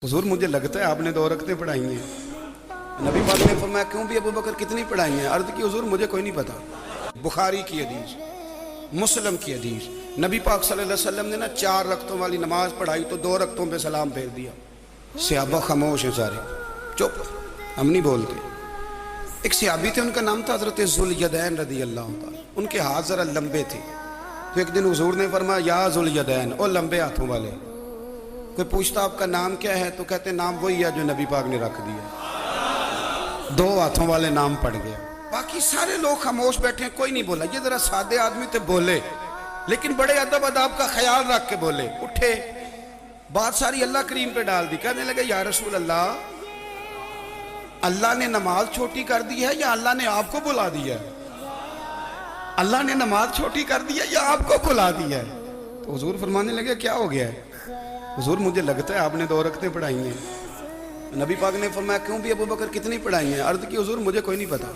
हुजूर मुझे लगता है आपने 2 रकतें पढ़ाई हैं। नबी पाक ने फरमाया क्यों भी अबू बकर कितनी पढ़ाई हैं? अर्ज़ की हुजूर मुझे कोई नहीं पता। बुखारी की हदीस, मुस्लिम की हदीस, नबी पाक सल्लल्लाहु अलैहि वसल्लम ने ना 4 रकतों वाली नमाज पढ़ाई तो 2 रकतों पे सलाम फेर दिया। सहाबा खामोश हैं सारे, चुप, हम नहीं बोलते। एक सहाबी थे, उनका नाम था हज़रत ज़ुल यदैन रज़ी अल्लाह तआला। उनके हाथ ज़रा लंबे थे, तो एक दिन हुजूर ने फरमाया या ज़ुल यदैन, ओ लंबे हाथों वाले। कोई पूछता आपका नाम क्या है तो कहते नाम वही है जो नबी पाक ने रख दिया। 2 हाथों वाले नाम पड़ गया। बाकी सारे लोग खामोश बैठे हैं, कोई नहीं बोला। ये जरा सादे आदमी थे, बोले, लेकिन बड़े अदब अदाब का ख्याल रख के बोले। उठे, बात सारी अल्लाह करीम पे डाल दी। कहने लगे या रसूल अल्लाह, अल्लाह ने नमाज छोटी कर दी है या अल्लाह ने आपको बुला दिया है? अल्लाह ने नमाज छोटी कर दी है या आपको बुला दिया है? तो हुजूर फरमाने लगे क्या हो गया है? हुजूर मुझे लगता है आपने 2 रकतें पढ़ाई हैं। नबी पाक ने फरमाया क्यों भी अबू बकर कितनी पढ़ाई हैं? अर्ज़ की हुजूर मुझे कोई नहीं पता।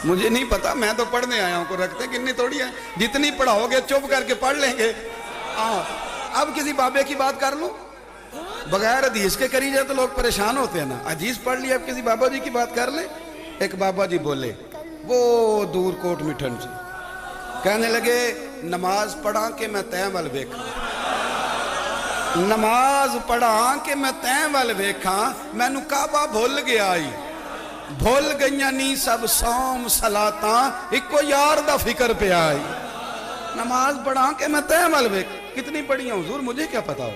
मुझे नहीं पता, मैं तो पढ़ने आया हूँ। को रखते कितनी थोड़ी है, जितनी पढ़ाओगे चुप करके पढ़ लेंगे। अब किसी बाबे की बात कर लूं, बगैर हदीस के करी जाए तो लोग परेशान होते हैं ना। हदीस पढ़ ली, अब किसी बाबा जी की बात कर ले। एक बाबा जी बोले, वो दूर कोट मिठन से, कहने लगे नमाज पढ़ा के मैं तैं वाल वेखा, नमाज पढ़ा के मैं तैं वाल वेखा, मैनू काबा भुल गया आई, भुल गईयां नी सब सौम सलाता, इको यार दा फिक्र पे आई। नमाज पढ़ा के मैं तैं वाल वेख, कितनी पढ़ियां हुजूर मुझे क्या पता हो,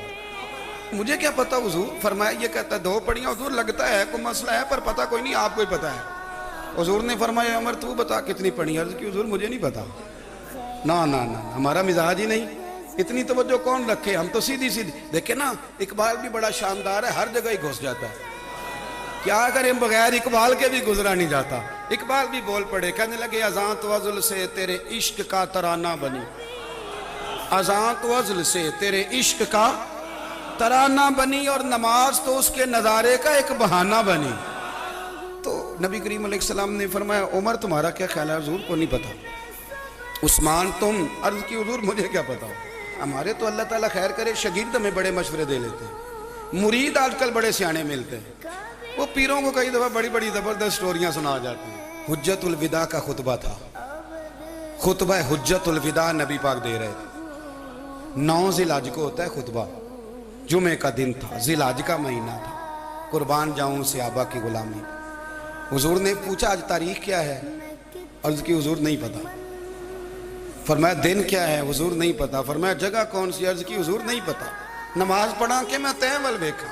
मुझे क्या पता हुजूर? फरमाया ये कहता 2 पढ़ियां हुजूर, लगता है कोई मसला है पर पता कोई नहीं, आपको ही पता है। हुजूर ने फरमाया उमर तू बता कितनी पढ़ी? अर्ज़ की हुजूर मुझे नहीं पता। ना ना ना, हमारा मिजाज ही नहीं, इतनी तवज्जो कौन रखे, हम तो सीधी सीधी। देखे ना, इकबाल भी बड़ा शानदार है, हर जगह ही घुस जाता है। क्या करें, बगैर इकबाल के भी गुजरा नहीं जाता। इकबाल भी बोल पड़े, कहने लगे अज़ां तो वज़्ल से तेरे इश्क का तराना बनी, अज़ां तो वज़्ल से तेरे इश्क का तराना बनी, और नमाज तो उसके नज़ारे का एक बहाना बनी। तो नबी करीम अलैहिस्सलाम ने फरमाया उमर तुम्हारा क्या ख्याल है? हुजूर को नहीं पता। उस्मान तुम? अर्ज़ की हुजूर मुझे क्या पता। हमारे तो अल्लाह ताला खैर करे, शागिर्द हमें बड़े मशवरे दे लेते हैं, मुरीद आजकल बड़े सियाने मिलते हैं। वो पीरों को कई दफ़ा बड़ी बड़ी ज़बरदस्त स्टोरियाँ सुना जाती हैं। हुज्जतुल विदा का खुतबा था, खुतबा हुज्जतुल विदा नबी पाक दे रहे थे। 9 ज़िलहज को होता है खुतबा, जुमे का दिन था, ज़िलहज का महीना था। कुर्बान जाऊँ सहाबा की गुलामी। हुजूर ने पूछा आज तारीख क्या है? अर्ज़ की हुजूर नहीं पता। फरमाया दिन क्या है? हुजूर नहीं पता। फरमाया जगह कौन सी? अर्ज़ की हुजूर नहीं पता। नमाज पढ़ा के मैं तैं वाल वेखा।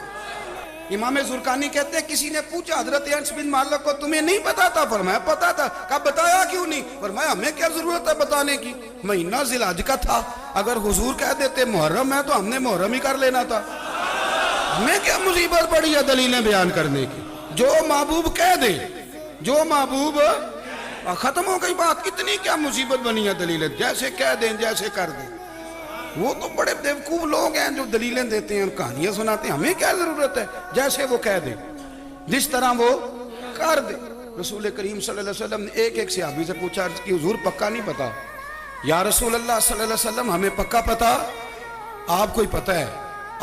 इमाम ज़ुरकानी कहते हैं किसी ने पूछा हजरत अनस बिन मालिक को तुम्हें नहीं पता था? फरमाया पता था। कहा बताया क्यों नहीं? फरमाया हमें क्या जरूरत है बताने की, महीना ज़िलहज का था। अगर हुजूर कह देते मुहर्रम है तो हमने मुहर्रम ही कर लेना था। हमें क्या मुसीबत पड़ी है दलीलें बयान करने की? जो महबूब कह दे, जो महबूब, खत्म हो गई बात। इतनी क्या मुसीबत बनी है दलीलें, जैसे कह दें जैसे कर दें। वो तो बड़े बेवकूफ लोग हैं जो दलीलें देते हैं, कहानियां सुनाते हैं। हमें क्या जरूरत है, जैसे वो कह दे, जिस तरह वो कर दे। रसूल करीम सल्लल्लाहु अलैहि वसल्लम ने एक सहाबी से पूछा कि हुजूर पक्का नहीं पता? या रसूल अल्लाह सल्लल्लाहु अलैहि वसल्लम हमें पक्का पता, आपको ही पता है,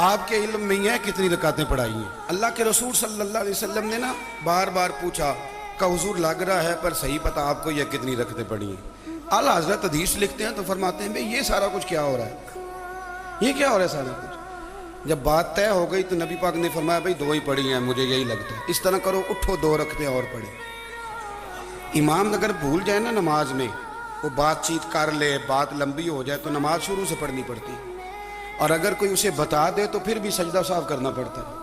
आपके इल्म में ही है कितनी रकातें पढ़ाई हैं। अल्लाह के रसूल सल्लल्लाहु अलैहि वसल्लम ने ना बार बार पूछा का हुजूर लग रहा है पर सही पता आपको ये कितनी रकतें पढ़ी हैं। आला हज़रत हदीस लिखते हैं तो फरमाते हैं भाई ये सारा कुछ क्या हो रहा है, ये क्या हो रहा है सारा कुछ। जब बात तय हो गई तो नबी पाक ने फरमाया भाई 2 ही पढ़ी हैं, मुझे यही लगता है। इस तरह करो, उठो 2 रकतें और पढ़े। इमाम अगर भूल जाए ना नमाज में, वो बातचीत कर ले, बात लंबी हो जाए तो नमाज शुरू से पढ़नी पड़ती, और अगर कोई उसे बता दे तो फिर भी सजदा साफ करना पड़ता है।